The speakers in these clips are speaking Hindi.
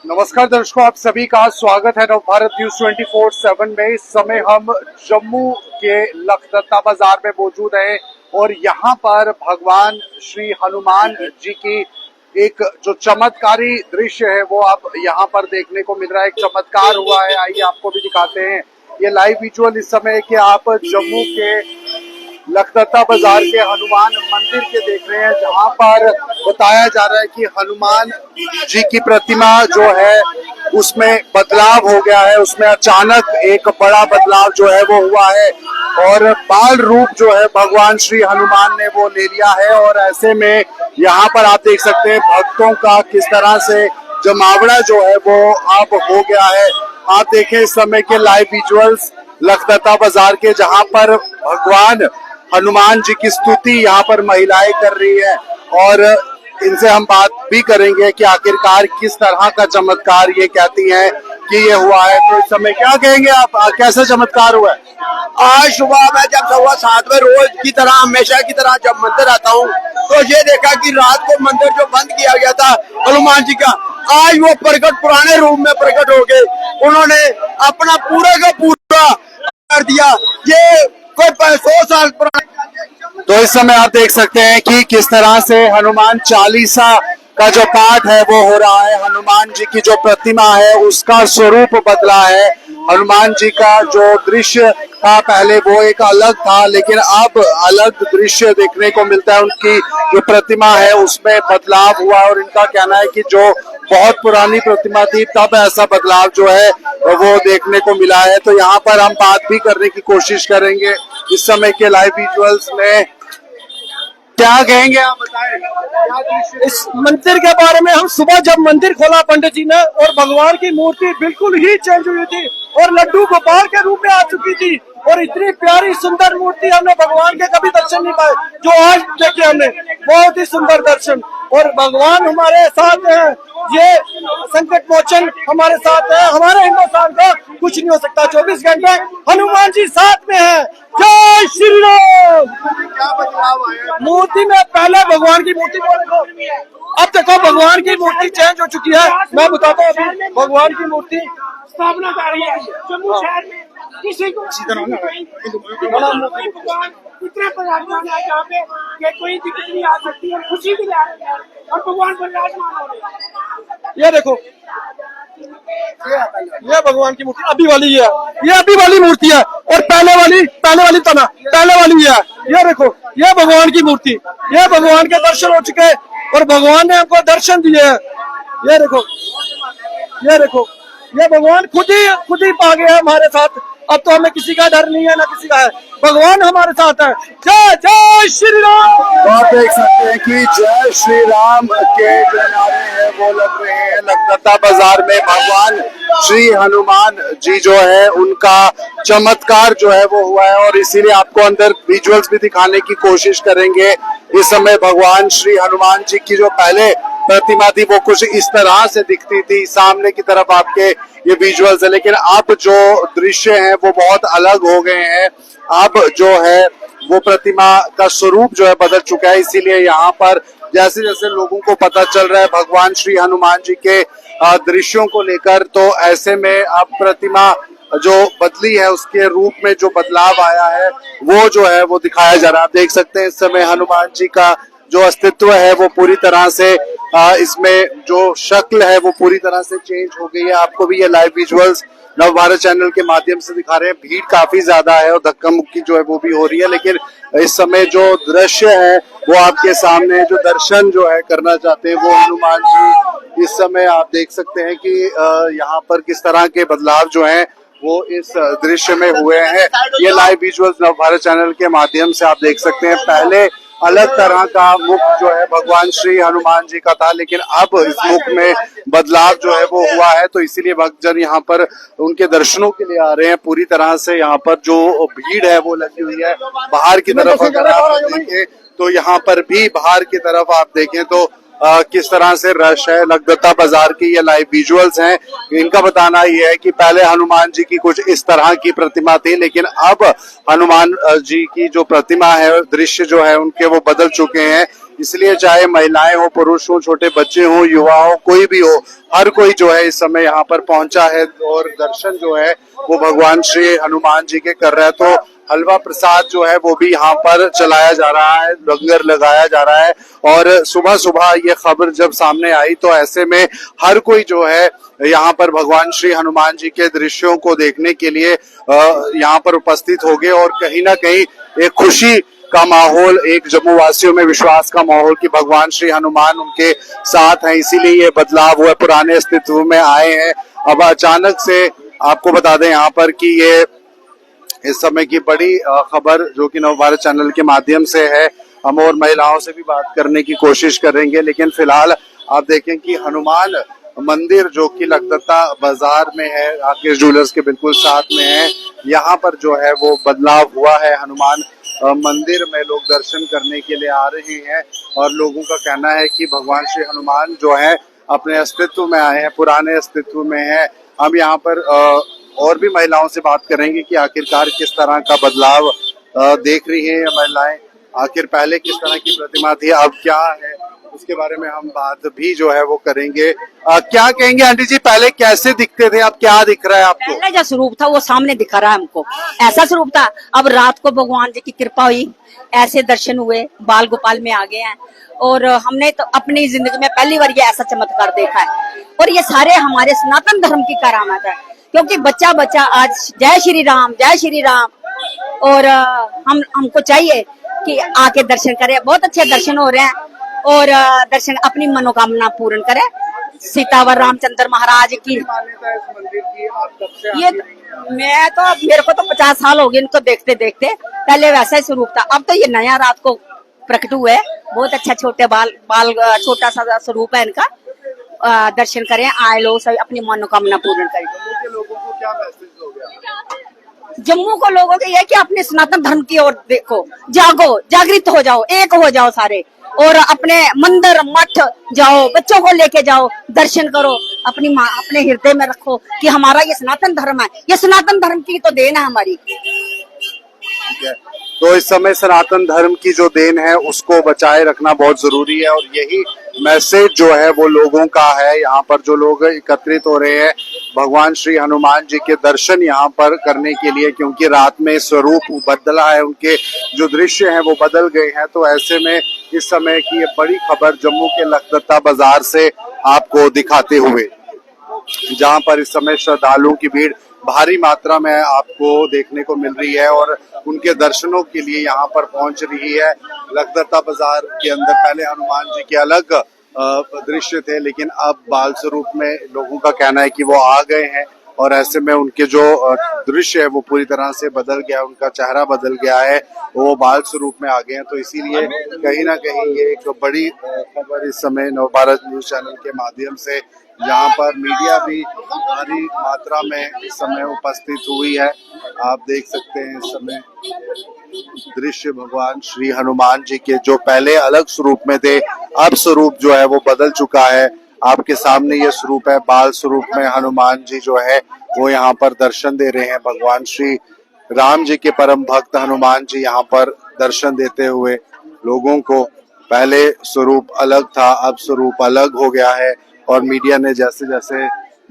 नमस्कार दर्शकों, आप सभी का स्वागत है नवभारत न्यूज 24/7 में। इस समय हम जम्मू के लखदत्ता बाजार में मौजूद हैं और यहाँ पर भगवान श्री हनुमान जी की एक जो चमत्कारी दृश्य है वो अब यहाँ पर देखने को मिल रहा है। एक चमत्कार हुआ है, आइए आपको भी दिखाते हैं। ये लाइव विजुअल इस समय कि आप जम्मू के लखदत्ता बाजार के हनुमान मंदिर के देख रहे हैं, जहां पर बताया जा रहा है कि हनुमान जी की प्रतिमा जो है उसमें बदलाव हो गया है। उसमें अचानक एक बड़ा बदलाव जो है वो हुआ है और बाल रूप जो है भगवान श्री हनुमान ने वो ले लिया है। और ऐसे में यहाँ पर आप देख सकते हैं भक्तों का किस तरह से जमावड़ा जो है वो अब हो गया है। आप देखें इस समय के लाइव विजुअल्स लखदत्ता बाजार के, जहां पर भगवान हनुमान जी की स्तुति यहाँ पर महिलाएं कर रही है और इनसे हम बात भी करेंगे कि आखिरकार किस तरह का चमत्कार ये कहती हैं कि ये हुआ है। तो इस समय क्या कहेंगे आप, कैसा चमत्कार हुआ है? आज सुबह मैं जब 7:15 में रोज की तरह हमेशा की तरह जब मंदिर आता हूँ तो ये देखा कि रात को मंदिर जो बंद किया गया था हनुमान जी का, आज वो प्रकट पुराने रूप में प्रकट हो गए। उन्होंने अपना पूरा का पूरा कर दिया। ये कोई 100 साल पुराना। तो इस समय आप देख सकते हैं कि किस तरह से हनुमान चालीसा का जो पाठ है वो हो रहा है। हनुमान जी की जो प्रतिमा है उसका स्वरूप बदला है। हनुमान जी का जो दृश्य था पहले वो एक अलग था, लेकिन अब अलग दृश्य देखने को मिलता है। उनकी जो प्रतिमा है उसमें बदलाव हुआ और इनका कहना है कि जो बहुत पुरानी प्रतिमा थी तब ऐसा बदलाव जो है वो देखने को मिला है। तो यहाँ पर हम बात भी करने की कोशिश करेंगे इस समय के लाइव विजुअल्स में। क्या कहेंगे आप, बताएं इस मंदिर के बारे में। हम सुबह जब मंदिर खोला पंडित जी ने और भगवान की मूर्ति बिल्कुल ही चेंज हुई थी और लड्डू गोपाल के रूप में आ चुकी थी और इतनी प्यारी सुंदर मूर्ति हमने भगवान के कभी दर्शन नहीं पाए जो आज देखे हमने। बहुत ही सुंदर दर्शन और भगवान हमारे साथ हैं। ये संकट मोचन हमारे साथ है। हमारे हिंदुस्तान का कुछ नहीं हो सकता। 24 घंटे हनुमान जी साथ में है। जय श्री राम। क्या बदलाव आया मूर्ति में? पहले भगवान की मूर्ति को देखो, अब देखो भगवान की मूर्ति चेंज हो चुकी है। मैं बताता हूँ अभी भगवान की मूर्ति स्थापना कर रही है जम्मू शहर में। किसी को भगवान इतना विराजमान है जहाँ पे ये कोई दिक्कत नहीं आ सकती और खुशी भी ला रहे हैं और भगवान विराजमान हो रहे हैं। ये देखो, ये भगवान की मूर्ति अभी वाली है। ये अभी वाली मूर्ति है और पहले वाली तना पहले वाली है। ये देखो, ये भगवान की मूर्ति। ये भगवान के दर्शन हो चुके हैं और भगवान ने हमको दर्शन दिए हैं। ये देखो, ये देखो, ये भगवान खुद ही पा गए हमारे साथ। अब तो हमें किसी का डर नहीं है ना किसी का है। भगवान हमारे साथ है। जय जय श्री राम। तो आप देख सकते हैं कि जय श्री राम के जो नारे हैं वो लग रहे हैं लखदत्ता बाजार में। भगवान श्री हनुमान जी जो है उनका चमत्कार जो है वो हुआ है और इसीलिए आपको अंदर विजुअल्स भी दिखाने की कोशिश करेंगे। इस समय भगवान श्री हनुमान जी की जो पहले प्रतिमा थी वो कुछ इस तरह से दिखती थी, सामने की तरफ आपके ये विजुअल्स है, लेकिन अब जो दृश्य है वो बहुत अलग हो गए हैं। अब जो है वो प्रतिमा का स्वरूप जो है बदल चुका है। इसीलिए यहाँ पर जैसे जैसे लोगों को पता चल रहा है भगवान श्री हनुमान जी के दृश्यों को लेकर, तो ऐसे में अब प्रतिमा जो बदली है उसके रूप में जो बदलाव आया है वो जो है वो दिखाया जा रहा है। आप देख सकते हैं इस समय हनुमान जी का जो अस्तित्व है वो पूरी तरह से इसमें जो शक्ल है वो पूरी तरह से चेंज हो गई है। आपको भी ये लाइव विजुअल्स नवभारत चैनल के माध्यम से दिखा रहे हैं। भीड़ काफी ज्यादा है और धक्का मुक्की जो है वो भी हो रही है, लेकिन इस समय जो दृश्य है वो आपके सामने, जो दर्शन जो है करना चाहते हैं वो हनुमान जी इस समय आप देख सकते हैं कि यहाँ पर किस तरह के बदलाव जो हैं वो इस दृश्य में हुए हैं। ये लाइव विजुअल्स नवभारत चैनल के माध्यम से आप देख सकते हैं। पहले अलग तरह का मुख जो है भगवान श्री हनुमान जी का था, लेकिन अब इस मुख में बदलाव जो है वो हुआ है। तो इसीलिए भक्तजन यहाँ पर उनके दर्शनों के लिए आ रहे हैं। पूरी तरह से यहाँ पर जो भीड़ है वो लगी हुई है। बाहर की तरफ अगर आप देखें तो यहाँ पर भी बाहर की तरफ आप देखें तो किस तरह से रश है। लखदत्ता बाजार की ये लाइव विजुअल्स हैं। इनका बताना ये है कि पहले हनुमान जी की कुछ इस तरह की प्रतिमा थी, लेकिन अब हनुमान जी की जो प्रतिमा है, दृश्य जो है उनके वो बदल चुके हैं। इसलिए चाहे महिलाएं हो, पुरुष हो, छोटे बच्चे हो, युवा हो, कोई भी हो, हर कोई जो है इस समय यहाँ पर पहुंचा है और दर्शन जो है वो भगवान श्री हनुमान जी के कर रहा है। तो हलवा प्रसाद जो है वो भी यहाँ पर चलाया जा रहा है, लंगर लगाया जा रहा है। और सुबह सुबह ये खबर जब सामने आई तो ऐसे में हर कोई जो है यहाँ पर भगवान श्री हनुमान जी के दृश्यों को देखने के लिए यहाँ पर उपस्थित हो गए और कहीं ना कहीं एक खुशी का माहौल, एक जम्मू वासियों में विश्वास का माहौल कि भगवान श्री हनुमान उनके साथ हैं, इसीलिए ये बदलाव हुआ, पुराने अस्तित्व में आए हैं। अब अचानक से आपको बता दें यहाँ पर कि ये इस समय की बड़ी खबर जो कि नवभारत चैनल के माध्यम से है, हम और महिलाओं से भी बात करने की कोशिश करेंगे। लेकिन फिलहाल आप देखें कि हनुमान मंदिर जो कि लगदत्ता बाजार में है, आके ज्वेलर्स के बिल्कुल साथ में है, यहाँ पर जो है वो बदलाव हुआ है। हनुमान मंदिर में लोग दर्शन करने के लिए आ रहे हैं और लोगों का कहना है कि भगवान श्री हनुमान जो है अपने अस्तित्व में आए हैं, पुराने अस्तित्व में है। हम यहाँ पर और भी महिलाओं से बात करेंगे कि आखिरकार किस तरह का बदलाव देख रही है ये महिलाएं, आखिर पहले किस तरह की प्रतिमा थी, अब क्या है, उसके बारे में हम बात भी जो है वो करेंगे। क्या कहेंगे आंटी जी, पहले कैसे दिखते थे, अब क्या दिख रहा है आपको? पहले जो स्वरूप था वो सामने दिखा रहा है हमको, ऐसा स्वरूप था। अब रात को भगवान जी की कृपा हुई, ऐसे दर्शन हुए, बाल गोपाल में आ गए हैं और हमने तो अपनी जिंदगी में पहली बार ये ऐसा चमत्कार देखा है। और ये सारे हमारे सनातन धर्म की करामात है, क्योंकि बच्चा बच्चा आज जय श्री राम, जय श्री राम। और हमको चाहिए कि आके दर्शन करें, बहुत अच्छे दर्शन हो रहे हैं और दर्शन अपनी मनोकामना पूर्ण करें। सीतावर रामचंद्र महाराज की मान्यता है इस मंदिर की, आप कब से ये मैं तो, मेरे को तो 50 साल हो गए इनको देखते देखते। पहले वैसा ही स्वरूप था, अब तो ये नया रात को प्रकट हुआ है। बहुत अच्छा, छोटे बाल छोटा सा स्वरूप है इनका। दर्शन करें, आए लोग सभी अपनी मनोकामना पूर्ण करें। के लोगों को क्या मैसेज हो गया? जम्मू को लोगों को यह कि अपने सनातन धर्म की ओर देखो, जागो, जागृत हो जाओ, एक हो जाओ सारे, और अपने मंदिर मठ जाओ, बच्चों को लेके जाओ, दर्शन करो, अपनी माँ अपने हृदय में रखो कि हमारा ये सनातन धर्म है, ये सनातन धर्म की तो देन है हमारी। तो इस समय सनातन धर्म की जो देन है उसको बचाए रखना बहुत जरूरी है और यही मैसेज जो है वो लोगों का है। यहाँ पर जो लोग एकत्रित हो रहे हैं भगवान श्री हनुमान जी के दर्शन यहाँ पर करने के लिए, क्योंकि रात में स्वरूप बदला है, उनके जो दृश्य हैं वो बदल गए हैं। तो ऐसे में इस समय की ये बड़ी खबर जम्मू के लगदत्ता बाजार से आपको दिखाते हुए, जहाँ पर इस समय श्रद्धालुओं की भीड़ भारी मात्रा में आपको देखने को मिल रही है और उनके दर्शनों के लिए यहाँ पर पहुंच रही है। लगदत्ता बाजार के अंदर पहले हनुमान जी के अलग दृश्य थे, लेकिन अब बाल स्वरूप में लोगों का कहना है कि वो आ गए हैं और ऐसे में उनके जो दृश्य है वो पूरी तरह से बदल गया, उनका चेहरा बदल गया है, वो बाल स्वरूप में आ गए हैं। तो इसीलिए कहीं ना कहीं ये एक बड़ी खबर इस समय नवभारत न्यूज चैनल के माध्यम से, जहाँ पर मीडिया भी भारी मात्रा में इस समय उपस्थित हुई है। आप देख सकते हैं इस समय दृश्य भगवान श्री हनुमान जी के जो पहले अलग स्वरूप में थे, अब स्वरूप जो है वो बदल चुका है। आपके सामने ये स्वरूप है, बाल स्वरूप में हनुमान जी जो है वो यहाँ पर दर्शन दे रहे हैं। भगवान श्री राम जी के परम भक्त हनुमान जी यहाँ पर दर्शन देते हुए लोगों को, पहले स्वरूप अलग था, अब स्वरूप अलग हो गया है और मीडिया ने जैसे जैसे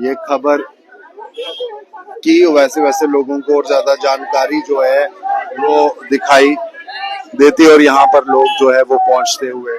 ये खबर की वैसे वैसे लोगों को और ज्यादा जानकारी जो है वो दिखाई देती और यहाँ पर लोग जो है वो पहुंचते हुए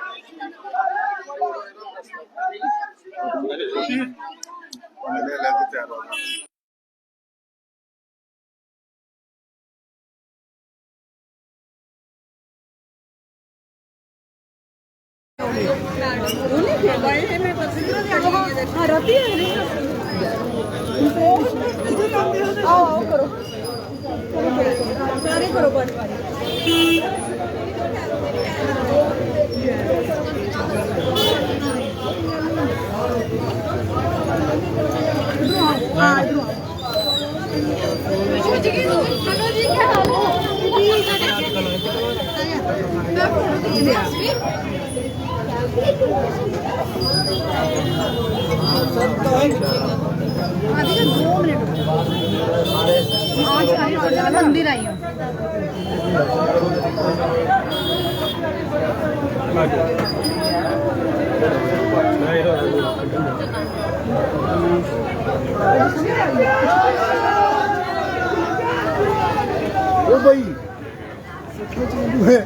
मंदिर आई हूँ। ओ भाई सचमुच चालू है,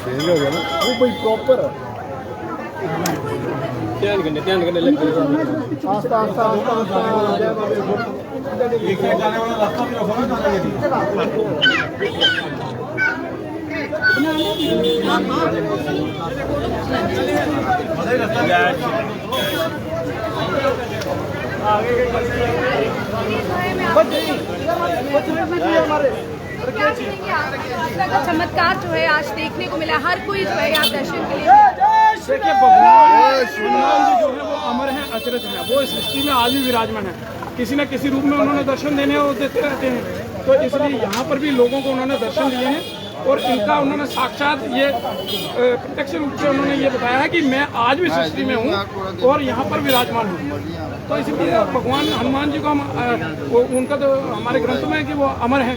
चेंज हो गया ना, ओ भाई प्रॉपर ध्यान करने लग गए। आस्ता आस्ता चमत्कार जो है आज देखने को मिला। हर कोई जो है यहाँ दर्शन के लिए। देखिए भगवान हनुमान जी जो है वो अमर हैं, अचरज हैं, वो इस सृष्टि में आज भी विराजमान है। किसी न किसी रूप में उन्होंने दर्शन देने और देते रहते हैं, तो इसलिए यहाँ पर भी लोगों को उन्होंने दर्शन दिए हैं और इनका उन्होंने साक्षात ये प्रत्यक्ष रूप से उन्होंने ये बताया है कि मैं आज भी सृष्टि में हूँ और यहाँ पर विराजमान हूँ। तो इसलिए भगवान हनुमान जी को हम उनका तो हमारे ग्रंथ में है कि वो अमर है,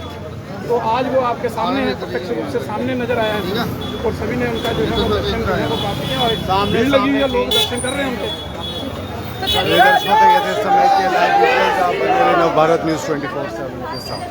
तो आज वो आपके सामने है, प्रत्यक्ष रूप से सामने नजर आया है और सभी ने उनका जो है वो दर्शन कर रहे हैं, वो काफी है और भीड़ लगी हुई है, लोग दर्शन कर रहे हैं उनके। समय के लाइव भारत न्यूज़ 24/7 के साथ।